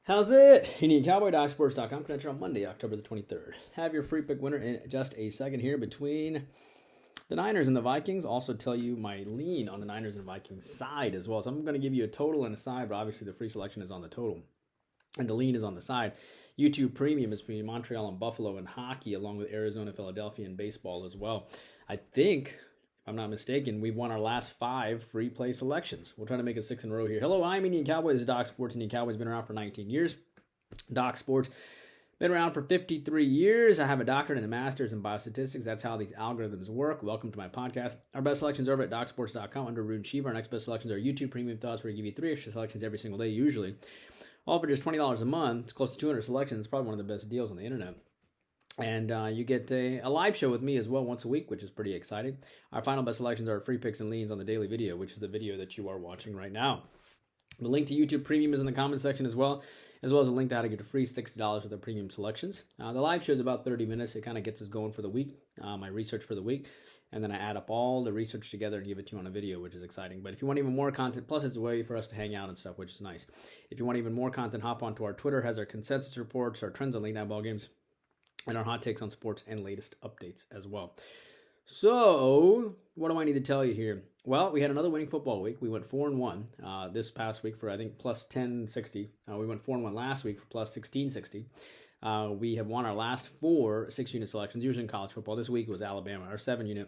How's it? You need Cowboy.sports.com. Connection on Monday, October the 23rd. Have your free pick winner in just a second here between the Niners and the Vikings. Also tell you my lean on the Niners and Vikings side as well. So I'm going to give you a total and a side, but obviously the free selection is on the total. And the lean is on the side. YouTube Premium is between Montreal and Buffalo in hockey, along with Arizona, Philadelphia, and baseball as well. I think, if I'm not mistaken, we've won our last 5 free play selections. We'll try to make it 6 in a row here. Hello, I'm Indian Cowboy. This is Doc Sports. Indian Cowboy's been around for 19 years. Doc Sports been around for 53 years. I have a doctorate and a master's in biostatistics. That's how these algorithms work. Welcome to my podcast. Our best selections are over at docsports.com under Rune Shiva. Our next best selections are YouTube Premium Thoughts, where we give you 3 extra selections every single day, usually. All for just $20 a month. It's close to 200 selections. It's probably one of the best deals on the internet. And you get a live show with me as well once a week, which is pretty exciting. Our final best selections are free picks and leans on the daily video, which is the video that you are watching right now. The link to YouTube Premium is in the comment section as well as a link to how to get a free $60 with the premium selections. The live show is about 30 minutes. It kind of gets us going for the week, my research for the week. And then I add up all the research together and give it to you on a video, which is exciting. But if you want even more content, plus it's a way for us to hang out and stuff, which is nice. If you want even more content, hop onto our Twitter. It has our consensus reports, our trends on late night ball games, and our hot takes on sports and latest updates as well. So, what do I need to tell you here? Well, we had another winning football week. We went 4-1 this past week for, I think, plus 1060. We went 4-1 last week for plus 1660. We have won our last 4 6-unit selections, usually in college football. This week it was Alabama, our 7-unit.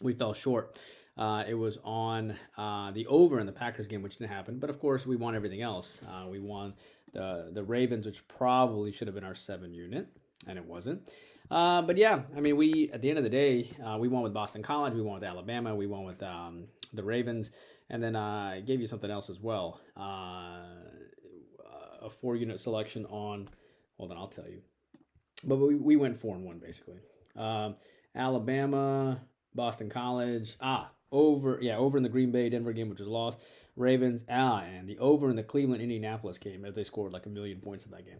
We fell short. It was on the over in the Packers game, which didn't happen. But, of course, we won everything else. We won the Ravens, which probably should have been our 7-unit, and it wasn't. But, yeah, I mean, we at the end of the day, we won with Boston College. We won with Alabama. We won with the Ravens. And then I gave you something else as well, a 4-unit selection on – hold on, I'll tell you. But we went 4-1, basically. Alabama – Boston College, over in the Green Bay Denver game, which was lost. Ravens, and the over in the Cleveland Indianapolis game, as they scored like 1 million points in that game.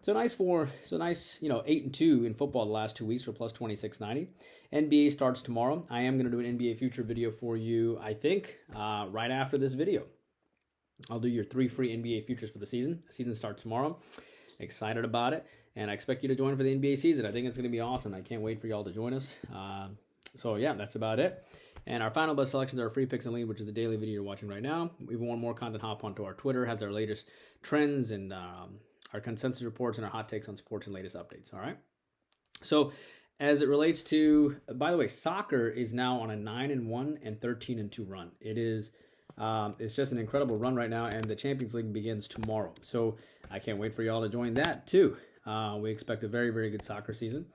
So nice 8-2 in football the last 2 weeks for plus 2690. NBA starts tomorrow. I am going to do an NBA future video for you, I think, right after this video. I'll do your 3 free NBA futures for the season. The season starts tomorrow. Excited about it, and I expect you to join for the NBA season. I think it's going to be awesome. I can't wait for y'all to join us. So, yeah, that's about it. And our final best selections are free picks and lead, which is the daily video you're watching right now. If you want more content, hop onto our Twitter. It has our latest trends and our consensus reports and our hot takes on sports and latest updates, all right? So, as it relates to, by the way, soccer is now on a 9-1 and 13-2 run. It is, it's just an incredible run right now, and the Champions League begins tomorrow. So, I can't wait for y'all to join that, too. We expect a very, very good soccer season.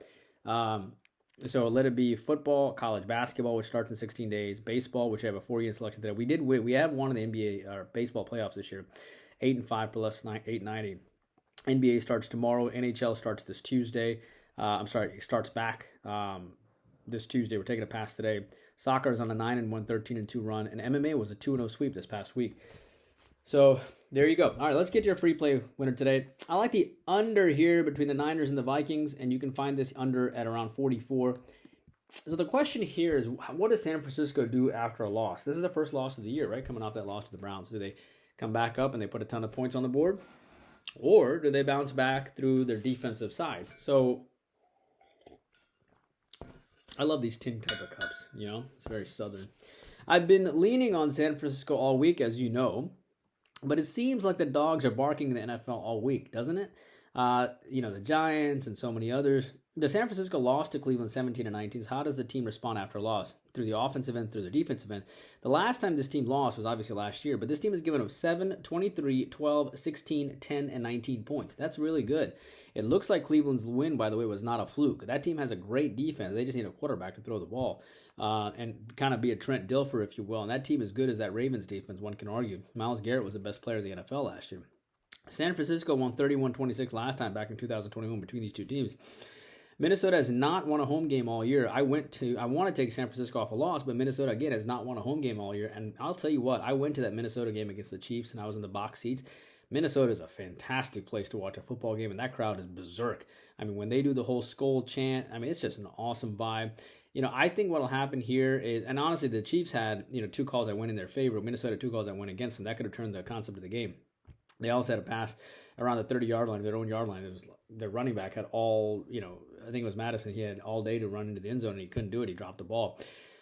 So let it be football, college basketball, which starts in 16 days, baseball, which I have a 4-unit selection today. We have won in the NBA or baseball playoffs this year, 8-5 plus 890. NBA starts tomorrow. NHL starts this Tuesday. It starts back this Tuesday. We're taking a pass today. Soccer is on a 9-1, 13-2 run, and MMA was a 2-0 sweep this past week. So there you go. All right, let's get your free play winner today. I like the under here between the Niners and the Vikings, and you can find this under at around 44. So the question here is, what does San Francisco do after a loss? This is the first loss of the year, right? Coming off that loss to the Browns. Do they come back up and they put a ton of points on the board? Or do they bounce back through their defensive side? So I love these tin type of cups, It's very southern. I've been leaning on San Francisco all week, as you know. But it seems like the dogs are barking in the NFL all week, doesn't it? The Giants and so many others. The San Francisco lost to Cleveland 17-19. How does the team respond after a loss? Through the offensive end, through the defensive end. The last time this team lost was obviously last year, but this team has given up 7, 23, 12, 16, 10, and 19 points. That's really good. It looks like Cleveland's win, by the way, was not a fluke. That team has a great defense. They just need a quarterback to throw the ball. And kind of be a Trent Dilfer, if you will. And that team is good as that Ravens defense, one can argue. Myles Garrett was the best player of the NFL last year. San Francisco won 31-26 last time back in 2021 between these two teams. Minnesota has not won a home game all year. I want to take San Francisco off a loss, but Minnesota, again, has not won a home game all year. And I'll tell you what, I went to that Minnesota game against the Chiefs, and I was in the box seats. Minnesota is a fantastic place to watch a football game, and that crowd is berserk. I mean, when they do the whole skull chant, it's just an awesome vibe. I think what will happen here is, and honestly, the Chiefs had, 2 calls that went in their favor. Minnesota, 2 calls that went against them. That could have turned the concept of the game. They also had a pass around the 30-yard line, their own yard line. It was their running back had all, I think it was Madison. He had all day to run into the end zone, and he couldn't do it. He dropped the ball.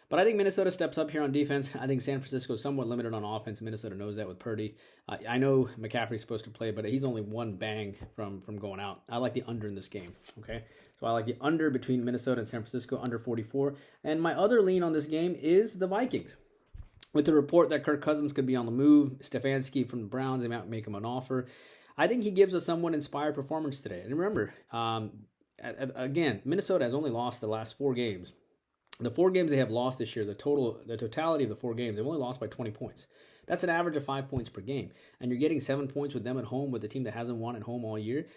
But I think Minnesota steps up here on defense. I think San Francisco is somewhat limited on offense. Minnesota knows that with Purdy. I know McCaffrey's supposed to play, but he's only one bang from going out. I like the under in this game, okay? So I like the under between Minnesota and San Francisco, under 44. And my other lean on this game is the Vikings. With the report that Kirk Cousins could be on the move, Stefanski from the Browns, they might make him an offer. I think he gives a somewhat inspired performance today. And remember, again, Minnesota has only lost the last 4 games. The 4 games they have lost this year, the totality of the 4 games, they've only lost by 20 points. That's an average of 5 points per game. And you're getting 7 points with them at home, with the team that hasn't won at home all year.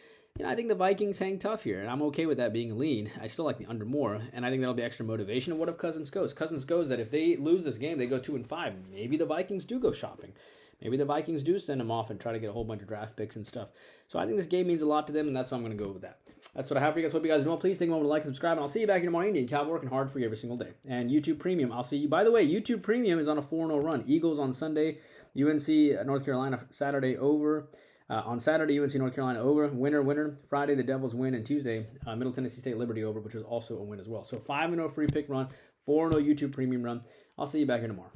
I think the Vikings hang tough here, and I'm okay with that being a lean. I still like the under more, and I think that'll be extra motivation. And what if Cousins goes? Cousins goes that if they lose this game, they go 2-5. Maybe the Vikings do go shopping. Maybe the Vikings do send him off and try to get a whole bunch of draft picks and stuff. So I think this game means a lot to them, and that's why I'm going to go with that. That's what I have for you guys. Hope you guys know. Please take a moment to like, subscribe, and I'll see you back here tomorrow. Indian Cowboy working hard for you every single day. And YouTube Premium, I'll see you. By the way, YouTube Premium is on a 4-0 run. Eagles on Sunday, UNC North Carolina Saturday over. On Saturday, UNC North Carolina over. Winner. Friday, the Devils win. And Tuesday, Middle Tennessee State Liberty over, which was also a win as well. So 5-0 free pick run, 4-0 YouTube Premium run. I'll see you back here tomorrow.